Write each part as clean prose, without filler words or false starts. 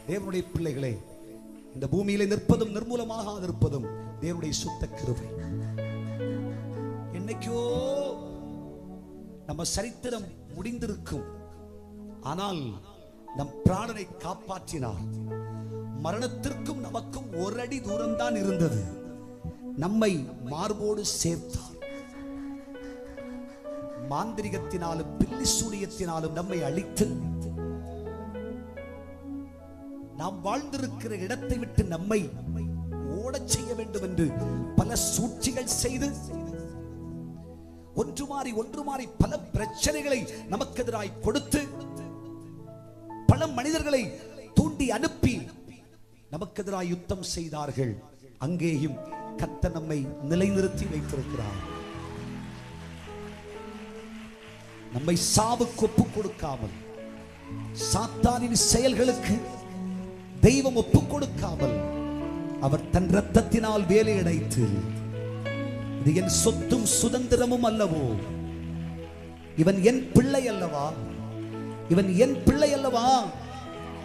தேவனுடைய பிள்ளைகளே, இந்த பூமியிலே நிற்பதும் நிர்மூலமாக இருப்பதும் தேவனுடைய சுத்த கிருபை. என்னைக்கோ நம்ம சரித்திரம் முடிந்திருக்கும், ஆனால் நம் பிராணனை காப்பாற்றினார். மரணத்திற்கும் நமக்கும் ஒரு அடி தூரம் தான் இருந்தது. நம்மை மார்போடு சேர்த்தார். மாந்திரிகத்தினாலும் பில்லி சூனியத்தினாலும் நம்மை அழித்து நாம் வாழ்ந்திருக்கிற இடத்தை விட்டு நம்மை ஓடச் செய்ய வேண்டும் என்று பல சூழ்ச்சிகள் செய்து ஒன்று மாறி பல பிரச்சனைகளை நமக்கு எதிராய் கொடுத்து பல மனிதர்களை தூண்டி அனுப்பி நமக்கு எதிராய் யுத்தம் செய்தார்கள். அங்கேயும் கர்த்தர் நம்மை நிலைநிறுத்தி வைத்திருக்கிறார். நம்மை சாவுக்கு ஒப்புக் கொடுக்காமல், சாத்தானின் செயல்களுக்கு தெய்வம் ஒப்புக் கொடுக்காமல், அவர் தன் இரத்தத்தினால் வேலை அடைத்து, இது என் சொத்தும் சுதந்திரமும் அல்லவோ, இவன் என் பிள்ளை அல்லவா, இவன் என் பிள்ளை அல்லவா,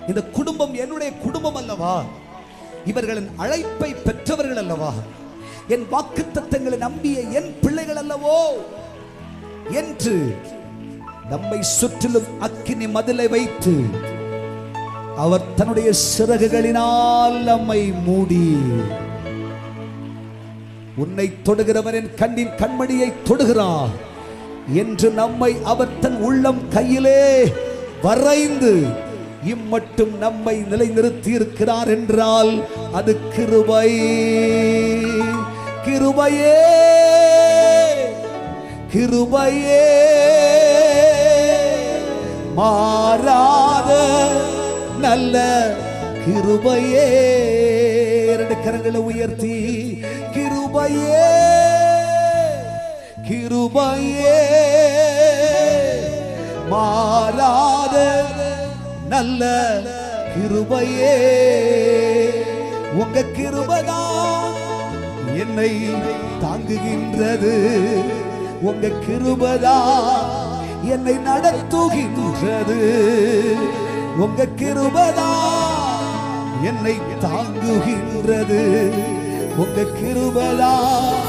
இந்த குடும்பம் என்னுடைய குடும்பம் அல்லவா, இவர்களின் அழைப்பை பெற்றவர்கள் அல்லவா, என் வாக்குத்தத்தங்களை நம்பிய என் பிள்ளைகள் அல்லவோ என்று நம்மை சுற்றிலும் அக்கினி மதிலை வைத்து அவர் தன்னுடைய சிறகுகளினால் நம்மை மூடி, உன்னை தொடுகிறவன் என் கண்ணின் கண்மணியை தொடுகிறார் என்று நம்மை அவர் தன் உள்ளம் கையிலே வரைந்து இம்மட்டும் நம்மை நிலைநிறுத்தி இருக்கிறார் என்றால் அது கிருபை. கிருபையே, கிருபையே, மாறாத நல்ல கிருபையே. இரண்டு கரங்களை உயர்த்தி, கிருபையே, கிருபையே, மாறாத நல்ல கிருபையே. உங்க கிருபைதான் என்னை தாங்குகின்றது, உங்க கிருபைதான் என்னை நடத்துகின்றது, உங்க கிருபைதான் என்னை தாங்குகின்றது, உங்க கிருபைதான்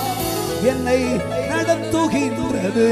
என்னை நடத்துகின்றது.